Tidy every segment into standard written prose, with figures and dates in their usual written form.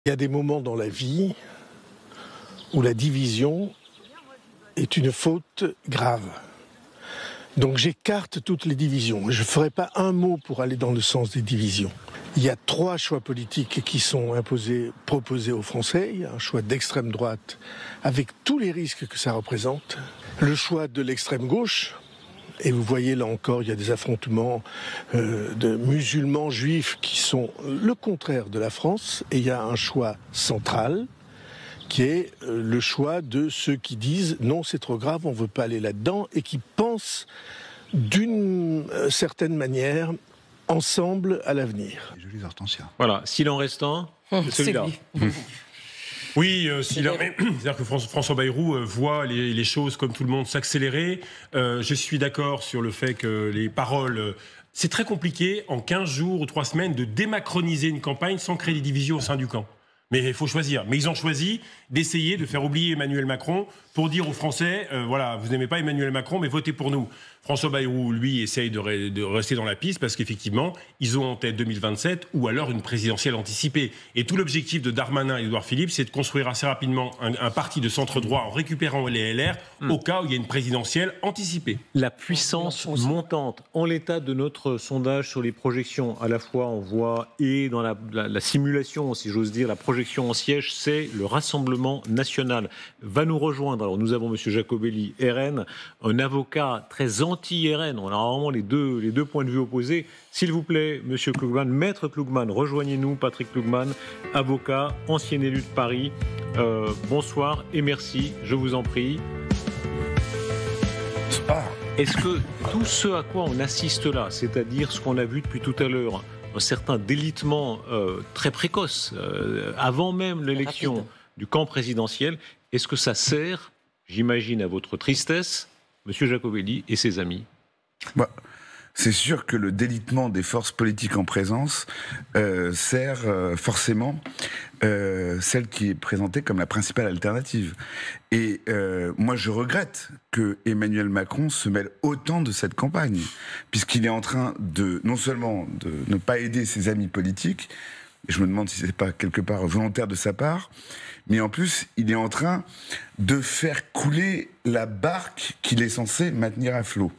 Il y a des moments dans la vie où la division est une faute grave. Donc j'écarte toutes les divisions. Je ne ferai pas un mot pour aller dans le sens des divisions. Il y a 3 choix politiques qui sont proposés aux Français. Il y a un choix d'extrême droite avec tous les risques que ça représente. Le choix de l'extrême gauche. Et vous voyez, là encore, il y a des affrontements de musulmans juifs qui sont le contraire de la France. Et il y a un choix central qui est le choix de ceux qui disent « non, c'est trop grave, on ne veut pas aller là-dedans » et qui pensent d'une certaine manière ensemble à l'avenir. Jolis hortensias. Voilà, s'il en reste un, c'est celui-là. Oui, c'est-à-dire que François Bayrou voit les choses comme tout le monde s'accélérer. Je suis d'accord sur le fait que les paroles... c'est très compliqué, en 15 jours ou 3 semaines, de démacroniser une campagne sans créer des divisions au sein du camp. Mais il faut choisir. Mais ils ont choisi d'essayer de faire oublier Emmanuel Macron pour dire aux Français, voilà, vous n'aimez pas Emmanuel Macron, mais votez pour nous. François Bayrou, lui, essaye de rester dans la piste parce qu'effectivement, ils ont en tête 2027 ou alors une présidentielle anticipée. Et tout l'objectif de Darmanin et d'Édouard Philippe, c'est de construire assez rapidement un parti de centre-droit en récupérant les LR au cas où il y a une présidentielle anticipée. La puissance montante. En l'état de notre sondage sur les projections, à la fois on voit, et dans la simulation, si j'ose dire, la projection en siège, c'est le Rassemblement national. Va nous rejoindre. Alors nous avons M. Jacobelli, RN, un avocat très anti-RN. On a vraiment les deux points de vue opposés. S'il vous plaît, M. Klugman, Maître Klugman, rejoignez-nous. Patrick Klugman, avocat, ancien élu de Paris. Bonsoir et merci, je vous en prie. Est-ce que tout ce à quoi on assiste là, c'est-à-dire ce qu'on a vu depuis tout à l'heure, un certain délitement très précoce, avant même l'élection du camp présidentiel, est-ce que ça sert, j'imagine à votre tristesse, M. Jacobelli et ses amis? C'est sûr que le délitement des forces politiques en présence sert forcément celle qui est présentée comme la principale alternative. Et moi, je regrette que Emmanuel Macron se mêle autant de cette campagne, puisqu'il est en train de, non seulement de ne pas aider ses amis politiques, et je me demande si c'est pas quelque part volontaire de sa part, mais en plus, il est en train de faire couler la barque qu'il est censé maintenir à flot.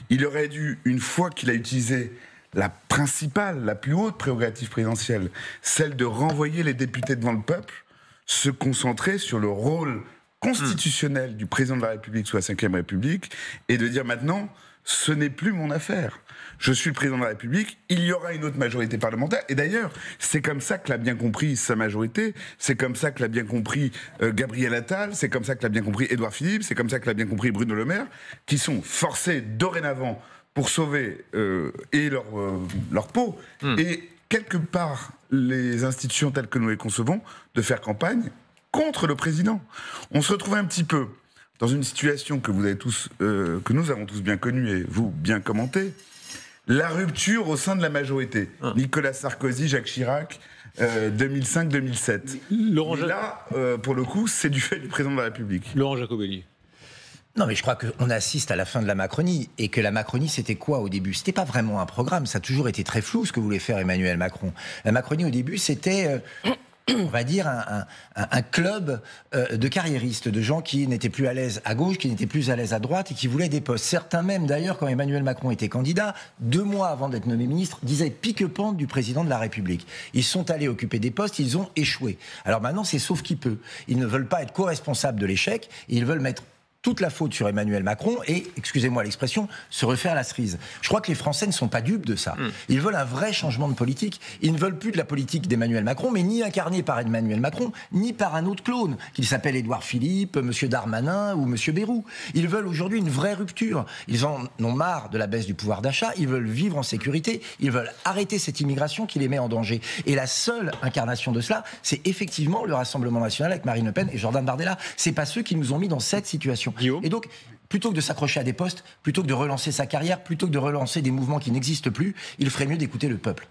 Il aurait dû, une fois qu'il a utilisé la principale, la plus haute prérogative présidentielle, celle de renvoyer les députés devant le peuple, se concentrer sur le rôle constitutionnel du président de la République sous la Ve République et de dire maintenant, ce n'est plus mon affaire. Je suis le président de la République, il y aura une autre majorité parlementaire. Et d'ailleurs, c'est comme ça que l'a bien compris sa majorité, c'est comme ça que l'a bien compris Gabriel Attal, c'est comme ça que l'a bien compris Édouard Philippe, c'est comme ça que l'a bien compris Bruno Le Maire, qui sont forcés dorénavant pour sauver leur peau et quelque part les institutions telles que nous les concevons, de faire campagne contre le président. On se retrouve un petit peu dans une situation que vous avez tous, que nous avons tous bien connue et vous bien commentée, la rupture au sein de la majorité. Nicolas Sarkozy, Jacques Chirac, 2005-2007. Mais là, pour le coup, c'est du fait du président de la République. Laurent Jacobelli. Non, mais je crois qu'on assiste à la fin de la Macronie, et que la Macronie, c'était quoi au début? C'était pas vraiment un programme, ça a toujours été très flou ce que voulait faire Emmanuel Macron. La Macronie, au début, c'était... on va dire un club de carriéristes, de gens qui n'étaient plus à l'aise à gauche, qui n'étaient plus à l'aise à droite et qui voulaient des postes. Certains même, d'ailleurs, quand Emmanuel Macron était candidat, 2 mois avant d'être nommé ministre, disaient pique-pente du président de la République. Ils sont allés occuper des postes, ils ont échoué. Alors maintenant, c'est sauf qui peut. Ils ne veulent pas être co-responsables de l'échec, ils veulent mettre toute la faute sur Emmanuel Macron et, excusez-moi l'expression, se refaire la cerise. Je crois que les Français ne sont pas dupes de ça. Ils veulent un vrai changement de politique. Ils ne veulent plus de la politique d'Emmanuel Macron, mais ni incarnée par Emmanuel Macron, ni par un autre clone, qu'il s'appelle Édouard Philippe, M. Darmanin ou M. Bayrou. Ils veulent aujourd'hui une vraie rupture. Ils en ont marre de la baisse du pouvoir d'achat, ils veulent vivre en sécurité, ils veulent arrêter cette immigration qui les met en danger. Et la seule incarnation de cela, c'est effectivement le Rassemblement national avec Marine Le Pen et Jordan Bardella. C'est pas ceux qui nous ont mis dans cette situation. Guillaume. Et donc, plutôt que de s'accrocher à des postes, plutôt que de relancer sa carrière, plutôt que de relancer des mouvements qui n'existent plus, il ferait mieux d'écouter le peuple.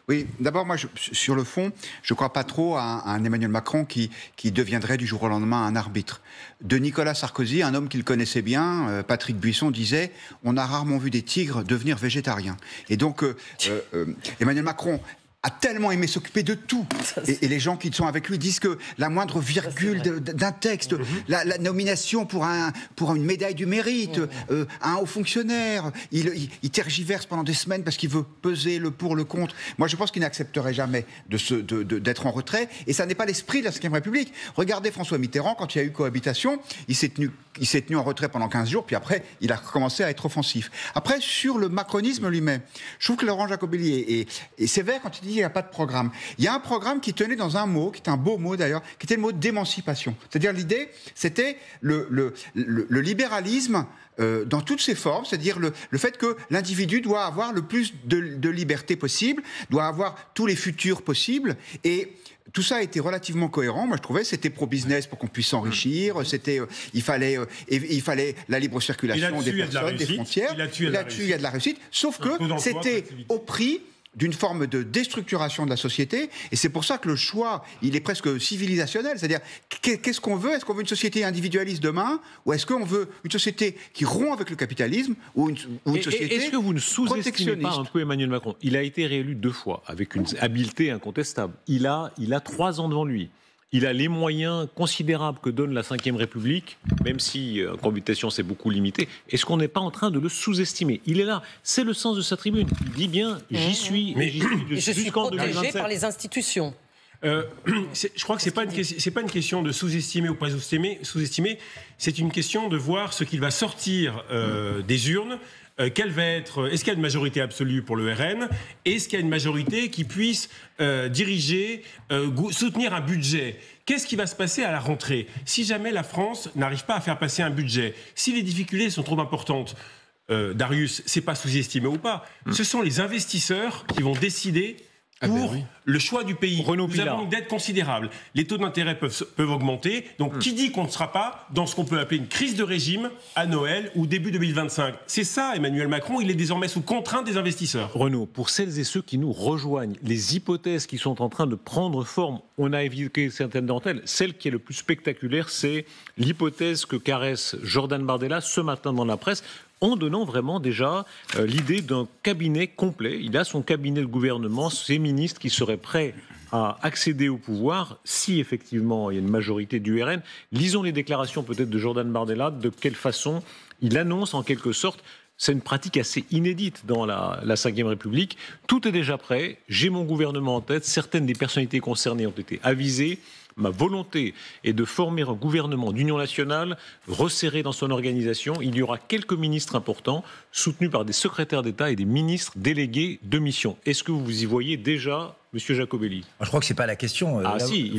Oui, d'abord, moi, sur le fond, je ne crois pas trop à un Emmanuel Macron qui deviendrait du jour au lendemain un arbitre. De Nicolas Sarkozy, un homme qu'il connaissait bien, Patrick Buisson, disait « On a rarement vu des tigres devenir végétariens ». Et donc, Emmanuel Macron a tellement aimé s'occuper de tout. Et les gens qui sont avec lui disent que la moindre virgule d'un texte, la nomination pour une médaille du mérite, un haut fonctionnaire, il tergiverse pendant des semaines parce qu'il veut peser le pour, le contre. Moi, je pense qu'il n'accepterait jamais d'être en retrait. Et ça n'est pas l'esprit de la Ve République. Regardez François Mitterrand, quand il y a eu cohabitation, il s'est tenu en retrait pendant 15 jours, puis après, il a recommencé à être offensif. Après, sur le macronisme lui-même, je trouve que Laurent Jacobelli est sévère quand il dit qu'il n'y a pas de programme. Il y a un programme qui tenait dans un mot, qui est un beau mot d'ailleurs, qui était le mot d'émancipation. C'est-à-dire l'idée, c'était le libéralisme dans toutes ses formes, c'est-à-dire le fait que l'individu doit avoir le plus de liberté possible, doit avoir tous les futurs possibles, et tout ça a été relativement cohérent. Moi, je trouvais c'était pro-business pour qu'on puisse s'enrichir. Il fallait la libre circulation des personnes, des frontières. Là-dessus, il y a de la réussite. Sauf que c'était au prix d'une forme de déstructuration de la société, et c'est pour ça que le choix, il est presque civilisationnel, c'est-à-dire, qu'est-ce qu'on veut ? Est-ce qu'on veut une société individualiste demain, ou est-ce qu'on veut une société qui rompt avec le capitalisme, ou une société est-ce que vous ne sous-estimez pas un peu Emmanuel Macron ? Il a été réélu 2 fois, avec une habileté incontestable. Il a 3 ans devant lui. Il a les moyens considérables que donne la Ve République, même si en cohabitation c'est beaucoup limité. Est-ce qu'on n'est pas en train de le sous-estimer ? Il est là, c'est le sens de sa tribune. Il dit bien, j'y suis, et je suis protégé par les institutions. Je crois que c'est pas une question de sous-estimer ou pas sous-estimer. C'est une question de voir ce qu'il va sortir des urnes. Est-ce qu'il y a une majorité absolue pour le RN ? Est-ce qu'il y a une majorité qui puisse diriger, soutenir un budget ? Qu'est-ce qui va se passer à la rentrée ? Si jamais la France n'arrive pas à faire passer un budget, si les difficultés sont trop importantes, Darius, c'est pas sous-estimé ou pas, ce sont les investisseurs qui vont décider pour le choix du pays. Nous avons une dette considérable. Les taux d'intérêt peuvent augmenter. Donc, qui dit qu'on ne sera pas dans ce qu'on peut appeler une crise de régime à Noël ou début 2025 ? C'est ça, Emmanuel Macron. Il est désormais sous contrainte des investisseurs. Renaud, pour celles et ceux qui nous rejoignent, les hypothèses qui sont en train de prendre forme, on a évoqué certaines d'entre elles. Celle qui est le plus spectaculaire, c'est l'hypothèse que caresse Jordan Bardella ce matin dans la presse, en donnant vraiment déjà l'idée d'un cabinet complet. Il a son cabinet de gouvernement, ses ministres qui seraient prêts à accéder au pouvoir si effectivement il y a une majorité du RN. Lisons les déclarations peut-être de Jordan Bardella, de quelle façon il annonce en quelque sorte. C'est une pratique assez inédite dans la Ve République. Tout est déjà prêt, j'ai mon gouvernement en tête, certaines des personnalités concernées ont été avisées. Ma volonté est de former un gouvernement d'union nationale resserré dans son organisation. Il y aura quelques ministres importants soutenus par des secrétaires d'État et des ministres délégués de mission. Est-ce que vous y voyez déjà Monsieur Jacobelli? Je crois que c'est pas la question. Ah là, si,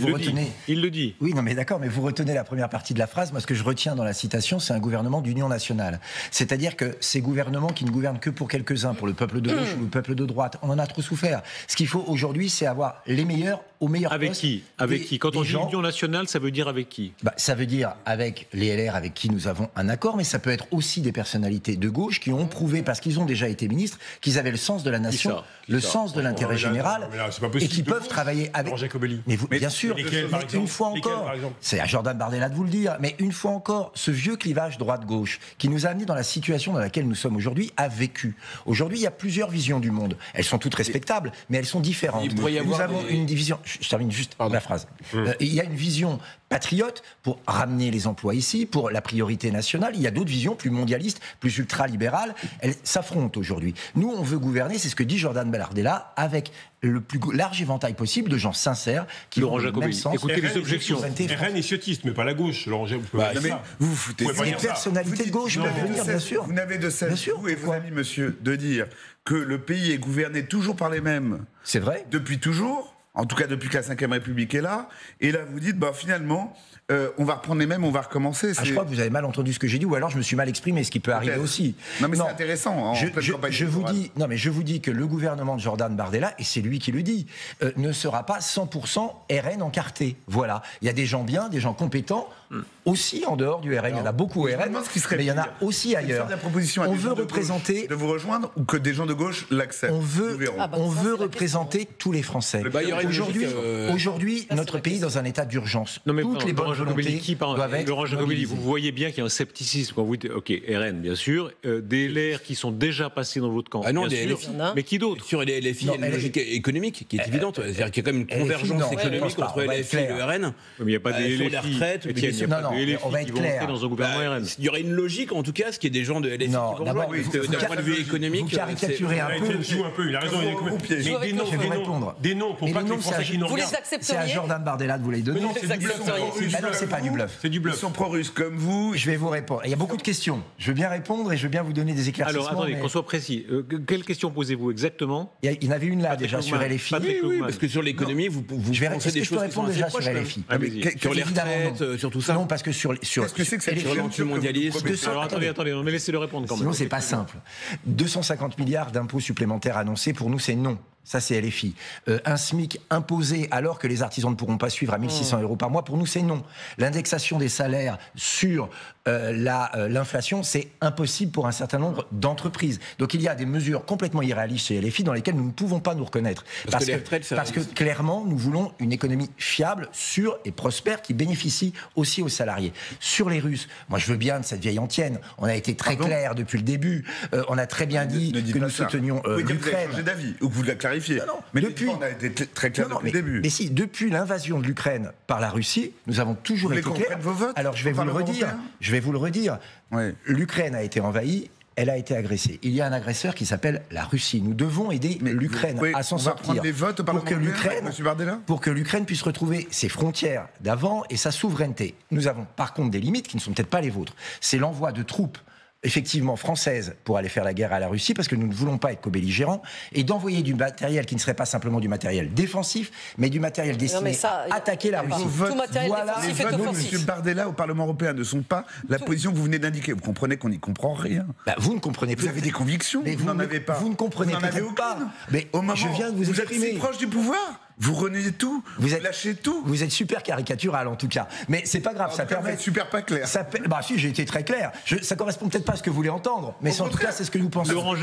il le dit. Oui, non mais d'accord, mais vous retenez la première partie de la phrase. Moi, ce que je retiens dans la citation, c'est un gouvernement d'union nationale. C'est-à-dire que ces gouvernements qui ne gouvernent que pour quelques-uns, pour le peuple de gauche ou le peuple de droite, on en a trop souffert. Ce qu'il faut aujourd'hui, c'est avoir les meilleurs au meilleur avec poste. Avec qui Quand on dit union nationale, ça veut dire avec qui? Ça veut dire avec les LR, avec qui nous avons un accord, mais ça peut être aussi des personnalités de gauche qui ont prouvé, parce qu'ils ont déjà été ministres, qu'ils avaient le sens de la nation, le sens de l'intérêt général, et qui peuvent travailler avec. Mais bien sûr, une fois encore, c'est à Jordan Bardella de vous le dire, mais une fois encore, ce vieux clivage droite-gauche qui nous a amenés dans la situation dans laquelle nous sommes aujourd'hui a vécu. Aujourd'hui, il y a plusieurs visions du monde. Elles sont toutes respectables, mais elles sont différentes. Nous avons une division. Je termine juste la phrase. Il y a une vision patriote pour ramener les emplois ici, pour la priorité nationale. Il y a d'autres visions plus mondialistes, plus ultra-libérales. Elles s'affrontent aujourd'hui. Nous, on veut gouverner, c'est ce que dit Jordan Bardella, avec le plus large éventail possible de gens sincères qui Laurent vont dans le même sens. Écoutez les objections. RN est ciotiste, mais pas la gauche. Laurent Jacobelli. Vous vous foutez. Les personnalités de gauche peuvent venir, bien sûr. Vous n'avez de cesse, vous et vos amis, monsieur, de dire que le pays est gouverné toujours par les mêmes. C'est vrai. Depuis toujours. En tout cas, depuis que la Ve République est là. Et là, vous dites, finalement, on va reprendre les mêmes, on va recommencer. Je crois que vous avez mal entendu ce que j'ai dit, ou alors je me suis mal exprimé, ce qui peut arriver aussi. Non, mais c'est intéressant. Je vous dis que le gouvernement de Jordan Bardella, et c'est lui qui le dit, ne sera pas 100% RN encarté. Voilà. Il y a des gens bien, des gens compétents, aussi en dehors du RN. Il y en a beaucoup au RN, mais il y en a aussi ailleurs. On veut représenter... De vous rejoindre ou que des gens de gauche l'acceptent. On veut représenter tous les Français. Aujourd'hui, notre pays est dans un état d'urgence. Non, mais toutes les bonnes volontés doivent être Laurent Jacobelli, mobilisées. vous voyez bien qu'il y a un scepticisme quand vous dites, OK, RN, bien sûr, des LR qui sont déjà passés dans votre camp, Ah non, bien des sûr, LFI. mais qui d'autres? Sur les LFI, il y a une logique économique qui est évidente. C'est-à-dire qu'il y a quand même une convergence économique entre LFI et le RN. Mais il n'y a pas des sur LFI. les retraites, Étienne, il n'y a Non, pas non, de LFI on va qui être vont clair. entrer dans un gouvernement RN. Il y aurait une logique, en tout cas, ce qui est des gens de LFI Non, qui vont d'abord, rejoindre. vous D'un point de vue économique, vous caricaturez un peu. Étienne joue un peu, il a raison. Je vais vous répondre. Des noms pour Mais pas les que les noms, Français qui nous Vous les regardent. C'est à accepteriez? Jordan Bardella de vous les donner. Non, c'est du bluff. Non, c'est pas du bluff. C'est du Ils bluff. sont pro-russes comme vous. Je vais vous répondre. Il y a beaucoup de questions. Je veux bien répondre et je veux bien vous donner des éclaircissements. Alors, attendez, mais qu'on soit précis. Quelle question posez-vous exactement? il y en avait une là Patrick déjà sur Lugman. LFI. Patrick Oui, Lugman. parce que sur l'économie, vous Je vais pensez est-ce des que je peux choses qui sont répondre assez déjà sur proches, quand même. LFI. Allez-y. Sur les Évidemment, retraites, non. sur tout ça. Non, parce que sur Qu'est-ce que c'est que cette LFI, sur l'antimondialisme. Alors, attendez, non, mais laissez-le répondre quand même. Sinon, c'est pas simple. 250 milliards d'impôts supplémentaires annoncés, pour nous, c'est non. Ça, c'est LFI. Un SMIC imposé alors que les artisans ne pourront pas suivre à 1 600 € par mois, pour nous, c'est non. L'indexation des salaires sur l'inflation, c'est impossible pour un certain nombre d'entreprises. Donc, il y a des mesures complètement irréalistes chez LFI dans lesquelles nous ne pouvons pas nous reconnaître. Parce que les retraites, ça parce que clairement, nous voulons une économie fiable, sûre et prospère qui bénéficie aussi aux salariés. Sur les Russes, moi, je veux bien de cette vieille antienne. On a été très clair depuis le début. On a très bien dit que nous soutenions Vous avez l'Ukraine. changé d'avis, ou que vous la clarifiez. Non, Mais depuis- on a été très clair depuis le début. Mais si, depuis l'invasion de l'Ukraine par la Russie, nous avons toujours Vous été voulez qu'on clairs. prenne vos votes Alors, je vais au vous le Parlement redire. européen Je vais vous le redire. Ouais. L'Ukraine a été envahie. Elle a été agressée. Il y a un agresseur qui s'appelle la Russie. Nous devons aider l'Ukraine Oui, à s'en on va sortir. prendre les votes au Parlement pour que européen, l'Ukraine, Monsieur Bardella pour que l'Ukraine puisse retrouver ses frontières d'avant et sa souveraineté. Nous avons par contre des limites qui ne sont peut-être pas les vôtres. C'est l'envoi de troupes effectivement françaises pour aller faire la guerre à la Russie, parce que nous ne voulons pas être co-belligérants, et d'envoyer du matériel qui ne serait pas simplement du matériel défensif, mais du matériel destiné à attaquer la Russie. Tout matériel Les défensif est votes de offensif. M. Bardella au Parlement européen ne sont pas la position que vous venez d'indiquer. Vous comprenez qu'on n'y comprend rien. Bah, vous ne comprenez Vous avez des convictions, mais vous n'en avez pas. Vous ne comprenez Vous n'en avez peut-être pas. aucune. Mais Au moment je viens de vous êtes exprimer. si proche du pouvoir, vous reniez tout, vous lâchez tout. Vous êtes super caricatural en tout cas. Mais c'est pas grave, En ça tout cas, permet. vous êtes super pas clair. Bah si, j'ai été très clair. Ça correspond peut-être pas à ce que vous voulez entendre, mais en tout cas, c'est ce que nous pensons. Laurent